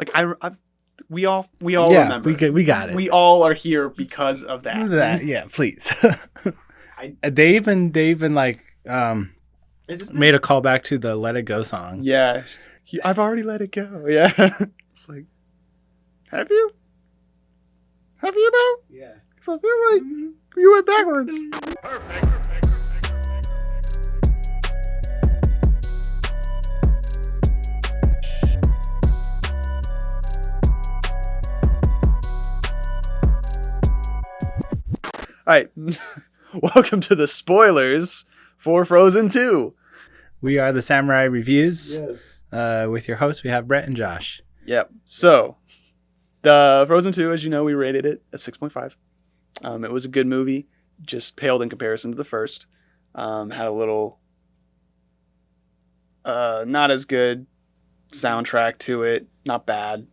Like we all remember. We got it. We all are here because of that. Yeah, please. They even like made a callback to the "Let It Go" song. Yeah, I've already let it go. Yeah, it's like, have you? Have you though? Yeah. So I feel like you went backwards. Perfect. All right, welcome to the spoilers for Frozen 2. We are the Samurai Reviews. Yes. With your hosts, we have Brett and Josh. Yep. So, the Frozen 2, as you know, we rated it at 6.5. It was a good movie, just paled in comparison to the first. Had a little not as good soundtrack to it. Not bad.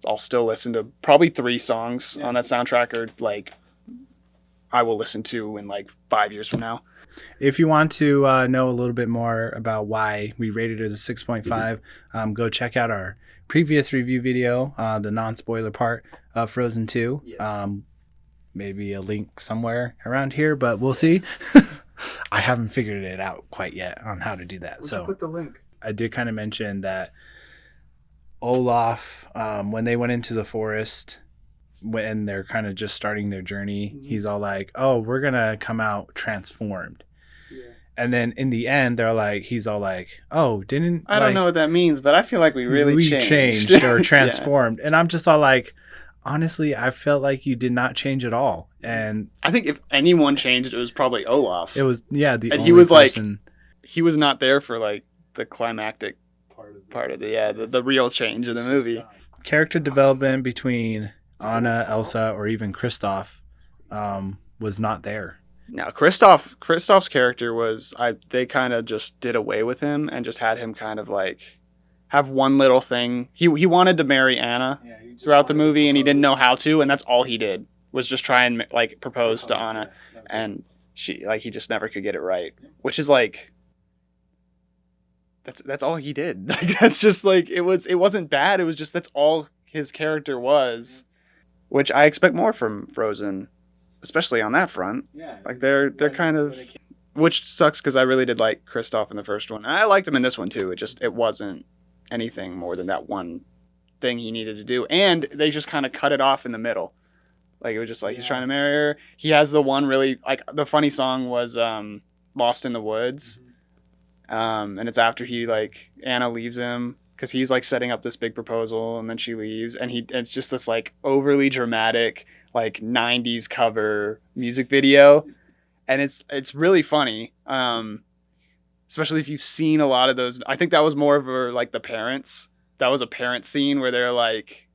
I'll still listen to probably 3 songs on that soundtrack, or like I will listen to in like 5 years from now. If you want to know a little bit more about why we rated it a 6.5, go check out our previous review video, the non-spoiler part of Frozen 2. Yes. Maybe a link somewhere around here, but we'll see. I haven't figured it out quite yet on how to do that. So put the link. I did kind of mention that Olaf, when they went into the forest, when they're kind of just starting their journey, he's all like, "Oh, we're gonna come out transformed." Yeah. And then in the end, he's all like, "Oh, I don't know what that means, but I feel like we really changed or transformed." Yeah. And I'm just all like, honestly, I felt like you did not change at all. And I think if anyone changed, it was probably Olaf. It was, yeah, and he was person. Like, he was not there for like the climactic part of the real change of the movie. Character development between Anna, Elsa, or even Kristoff was not there. Now, Kristoff's character was, they kind of just did away with him and just had him kind of like have one little thing. He wanted to marry Anna throughout the movie, and he didn't know how to, and that's all he did was just try and like propose to Anna, and he just never could get it right, which is like that's all he did. Like that's just like it wasn't bad. It was just that's all his character was. Which I expect more from Frozen, especially on that front. Yeah, like they're kind of, which sucks because I really did like Kristoff in the first one, and I liked him in this one too. It wasn't anything more than that one thing he needed to do, and they just kind of cut it off in the middle. Like it was just like he's trying to marry her. He has the one really like the funny song was "Lost in the Woods," and it's after he like Anna leaves him. Because he's like setting up this big proposal, and then she leaves, and it's just this like overly dramatic like 90s cover music video, and it's really funny, especially if you've seen a lot of those. I think that was more of like the parents. That was a parent scene where they're like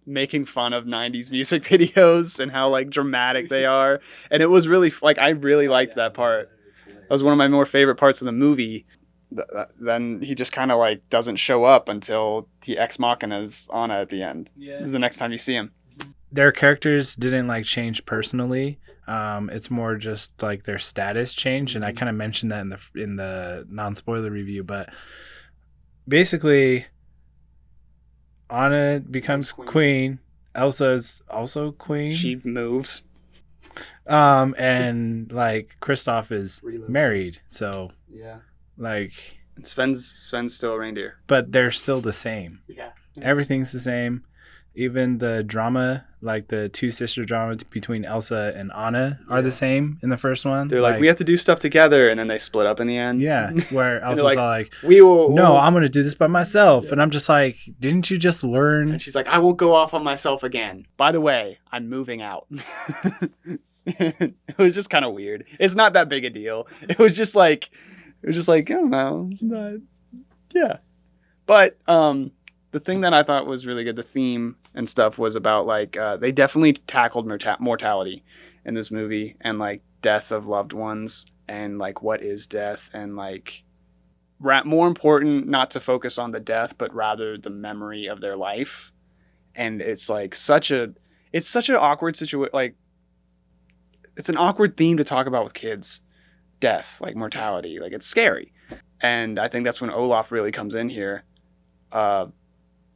making fun of 90s music videos and how like dramatic they are, and it was really like I really liked that part. That was one of my more favorite parts of the movie. Then he just kind of like doesn't show up until he ex machina's Anna at the end. Yeah. This is the next time you see him. Their characters didn't like change personally. It's more just like their status changed, and I kind of mentioned that in the non-spoiler review. But basically, Anna becomes queen. Elsa's also queen. She moves. And like Kristoff is married, so yeah. Like Sven's still a reindeer, but they're still the same. Yeah, everything's the same. Even the drama, like the two sister drama between Elsa and Anna, are the same in the first one. They're like we have to do stuff together, and then they split up in the end. Yeah, where Elsa's like, all like, I'm gonna do this by myself, and I'm just like, didn't you just learn? And she's like, I won't go off on myself again. By the way, I'm moving out. It was just kind of weird. It's not that big a deal. It was just like I don't know. It's not, yeah. But the thing that I thought was really good, the theme and stuff, was about like they definitely tackled mortality in this movie, and like death of loved ones, and like what is death, and like more important not to focus on the death, but rather the memory of their life. And it's like such an awkward situation. Like it's an awkward theme to talk about with kids. Death, like mortality, like it's scary. And I think that's when Olaf really comes in here a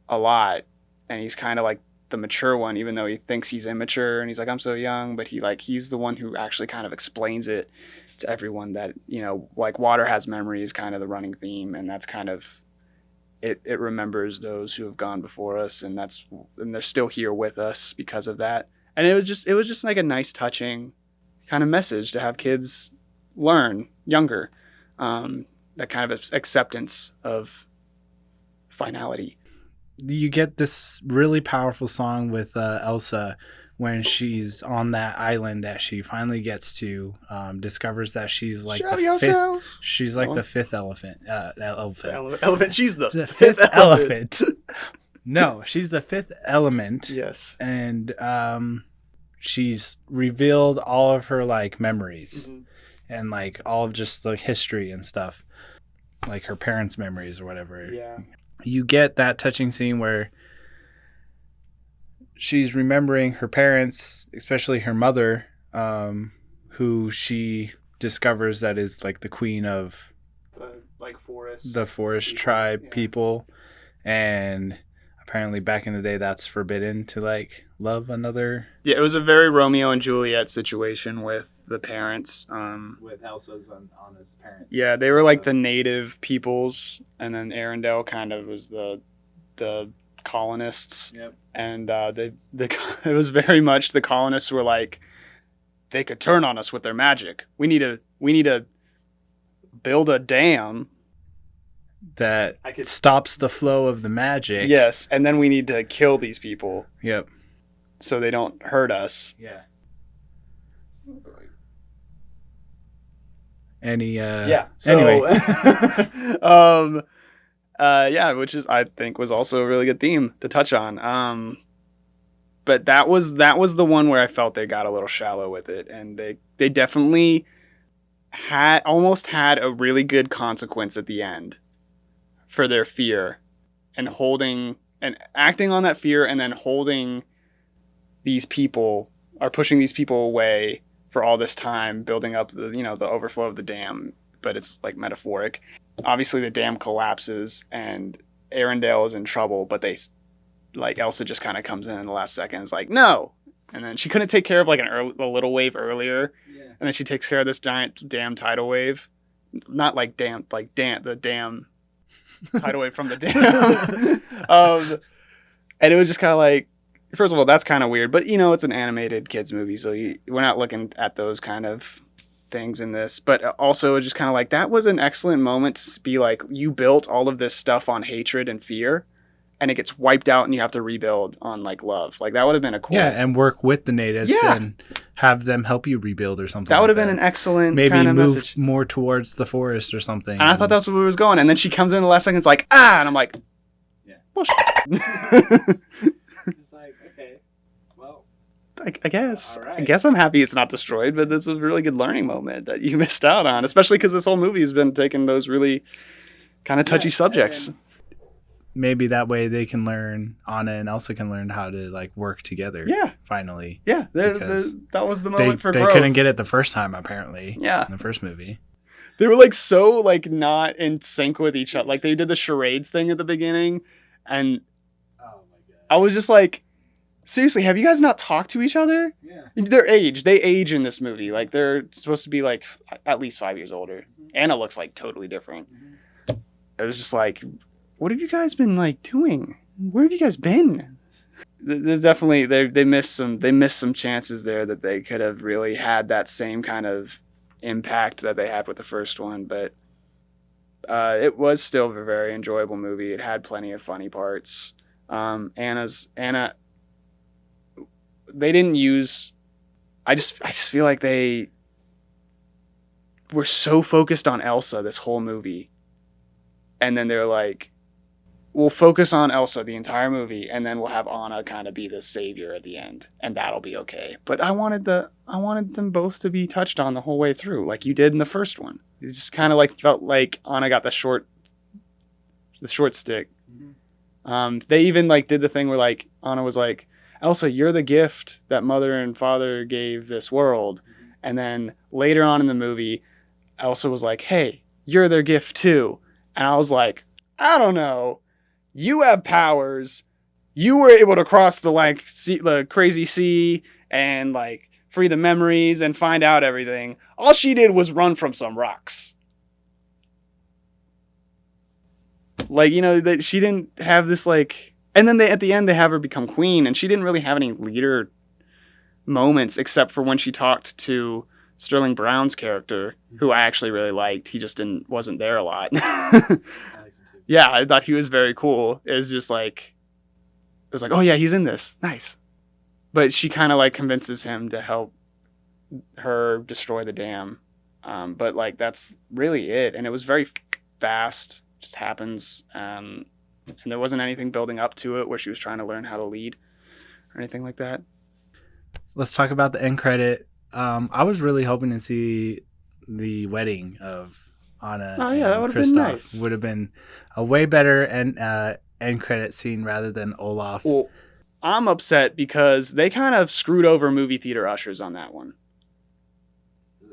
lot, and he's kind of like the mature one, even though he thinks he's immature, and he's like, I'm so young, but he's the one who actually kind of explains it to everyone that, you know, like water has memory is kind of the running theme, and that's kind of it remembers those who have gone before us, and they're still here with us because of that. And it was just like a nice, touching kind of message to have kids learn younger, that kind of acceptance of finality. You get this really powerful song with Elsa when she's on that island that she finally gets to, discovers that she's like the fifth elephant. Elephant. She's the fifth elephant. No, she's the fifth element. Yes. And she's revealed all of her like memories, and like all of just like history and stuff, like her parents' memories or whatever. Yeah. You get that touching scene where she's remembering her parents, especially her mother, who she discovers that is like the queen of the forest people, tribe people. And apparently back in the day that's forbidden to like love another. Yeah, it was a very Romeo and Juliet situation with the parents. With Elsa's Anna's parents. Yeah, they were like the native peoples, and then Arendelle kind of was the colonists. Yep. And it was very much the colonists were like, they could turn on us with their magic. We need to build a dam that stops the flow of the magic. Yes, and then we need to kill these people. Yep. So they don't hurt us. Yeah. Yeah. So, anyway. Yeah, which is I think was also a really good theme to touch on. But that was the one where I felt they got a little shallow with it, and they definitely almost had a really good consequence at the end for their fear, and holding and acting on that fear, and then holding these people or pushing these people away for all this time, building up the overflow of the dam, but it's like metaphoric. Obviously the dam collapses and Arendelle is in trouble, but Elsa just kind of comes in the last second, is like, no. And then she couldn't take care of like a little wave earlier. Yeah. And then she takes care of this giant dam tidal wave. Not like the dam tidal wave from the dam. And it was just kind of like, first of all, that's kind of weird, but it's an animated kids movie, so we're not looking at those kind of things in this. But also it's just kind of like, that was an excellent moment to be like, you built all of this stuff on hatred and fear, and it gets wiped out and you have to rebuild on like love. Like that would have been a cool. Yeah, and work with the natives and have them help you rebuild or something. That would have been an excellent maybe kind of move message. More towards the forest or something. And I thought that's where we was going. And then she comes in the last second, it's like, and I'm like, yeah. Well, it's like, okay, well, I guess. Right. I guess I'm happy it's not destroyed, but it's a really good learning moment that you missed out on, especially because this whole movie has been taking those really kind of touchy subjects. Maybe that way they can learn, Anna and Elsa can learn how to like work together. Yeah. Finally. Yeah. That was the moment for growth. They couldn't get it the first time, apparently. Yeah. In the first movie. They were like so like not in sync with each other. Like they did the charades thing at the beginning, and oh my God. I was just like, seriously, have you guys not talked to each other? Yeah. They age in this movie. Like they're supposed to be like at least 5 years older. Mm-hmm. Anna looks like totally different. Mm-hmm. It was just like, what have you guys been like doing? Where have you guys been? There's definitely they missed some chances there that they could have really had that same kind of impact that they had with the first one, but it was still a very enjoyable movie. It had plenty of funny parts. Anna, they didn't use. I just feel like they were so focused on Elsa this whole movie, and then they're like, we'll focus on Elsa the entire movie, and then we'll have Anna kind of be the savior at the end, and that'll be okay. But I wanted them both to be touched on the whole way through, like you did in the first one. It just kind of like felt like Anna got the short stick. Mm-hmm. They even like did the thing where like Anna was like, Elsa, you're the gift that mother and father gave this world. Mm-hmm. And then later on in the movie, Elsa was like, hey, you're their gift too. And I was like, I don't know. You have powers. you were able to cross the the crazy sea and like free the memories and find out everything. All she did was run from some rocks. Like, you know, that she didn't have this like, and then at the end they have her become queen, and she didn't really have any leader moments except for when she talked to Sterling Brown's character, who I actually really liked. He just wasn't there a lot. Yeah, I thought he was very cool. It was just like, it was like, oh yeah, he's in this. Nice. But she kind of like convinces him to help her destroy the dam. But like, that's really it. And it was very fast. Just happens. And there wasn't anything building up to it where she was trying to learn how to lead or anything like that. Let's talk about the end credit. I was really hoping to see the wedding of Anna and Kristoff. Nice. Would have been a way better end credit scene rather than Olaf. Well, I'm upset because they kind of screwed over movie theater ushers on that one.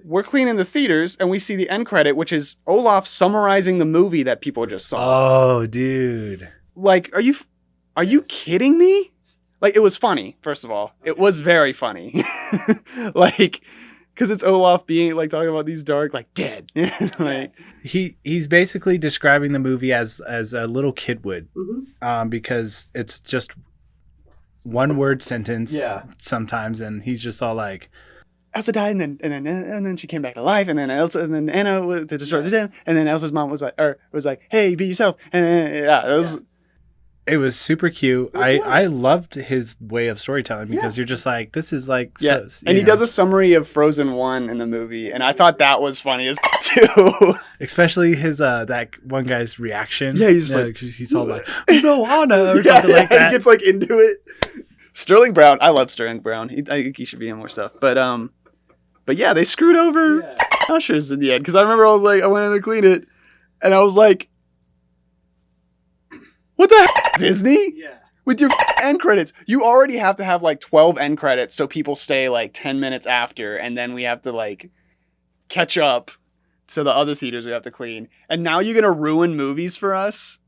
We're cleaning the theaters and we see the end credit, which is Olaf summarizing the movie that people just saw. Oh, dude. Like, are you kidding me? Like, it was funny, first of all. It was very funny. Like, because it's Olaf being, like, talking about these dark, like, dead. Like, he's basically describing the movie as a little kid would. Mm-hmm. Because it's just one word sentence sometimes, and he's just all like, Elsa died, and then she came back to life, and then Anna was to destroy the dam, and then Elsa's mom was like, hey, be yourself, and it was super cute. I loved his way of storytelling because you're just like, this is like... Yeah, so, and he does a summary of Frozen 1 in the movie, and I thought that was funny as too. Especially his, that one guy's reaction. Yeah, he's like... He's all like, no, Anna, or something like that. He gets like into it. Sterling Brown, I love Sterling Brown. I think he should be in more stuff. But yeah, they screwed over ushers in the end, because I remember I went in to clean it, and I was like, what the heck, Disney? Yeah. With your end credits. You already have to have like 12 end credits so people stay like 10 minutes after, and then we have to like catch up to the other theaters we have to clean. And now you're going to ruin movies for us?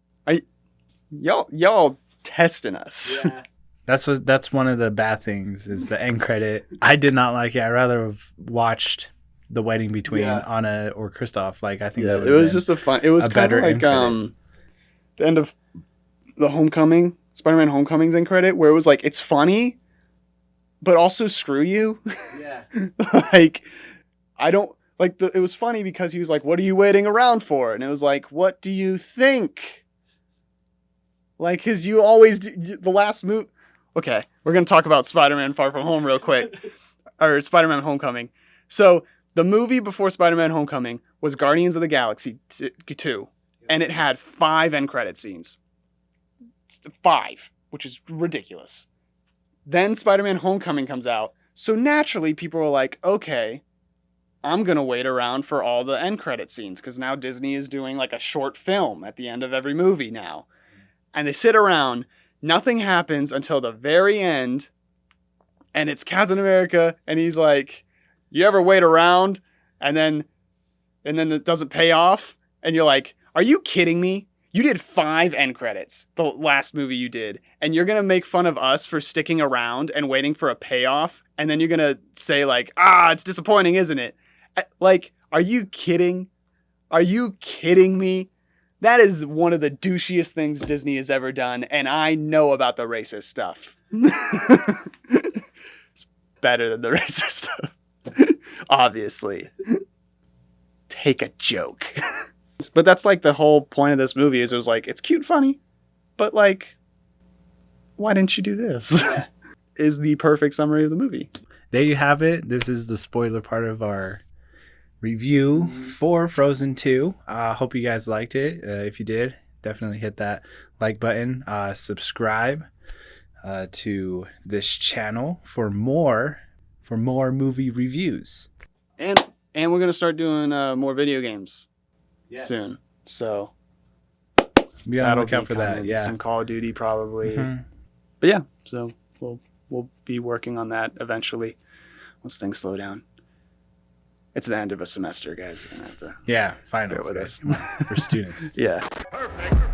Y'all testing us. Yeah. That's one of the bad things is the end credit. I did not like it. I'd rather have watched the wedding between Anna or Kristoff. Like, I think that would have been just it was kind of like the end of the Homecoming, Spider-Man Homecoming's end credit, where it was like, it's funny, but also screw you. Yeah. Like, I don't, like, it was funny because he was like, what are you waiting around for? And it was like, what do you think? Like, because you always, the last movie, okay, we're going to talk about Spider-Man Far From Home real quick, or Spider-Man Homecoming. So, the movie before Spider-Man Homecoming was Guardians of the Galaxy 2, and it had 5 end credit scenes. 5, which is ridiculous. Then Spider-Man Homecoming comes out. So naturally, people were like, okay, I'm going to wait around for all the end credit scenes because now Disney is doing like a short film at the end of every movie now. And they sit around. Nothing happens until the very end. And it's Captain America. And he's like, you ever wait around and then it doesn't pay off? And you're like, are you kidding me? You did 5 end credits, the last movie you did, and you're going to make fun of us for sticking around and waiting for a payoff, and then you're going to say, like, it's disappointing, isn't it? Like, are you kidding? Are you kidding me? That is one of the douchiest things Disney has ever done, and I know about the racist stuff. It's better than the racist stuff. Obviously. Take a joke. But that's like the whole point of this movie is it was like, it's cute, funny, but like, why didn't you do this? Yeah. Is the perfect summary of the movie. There you have it. This is the spoiler part of our review for Frozen 2. Hope you guys liked it. If you did, definitely hit that like button. Subscribe to this channel for more movie reviews. And we're going to start doing more video games. Yes. Soon, so be on the lookout for that. Yeah, some Call of Duty probably, but yeah. So we'll be working on that eventually once things slow down. It's the end of a semester, guys. You're gonna have to finals with us. For students. Yeah. Perfect.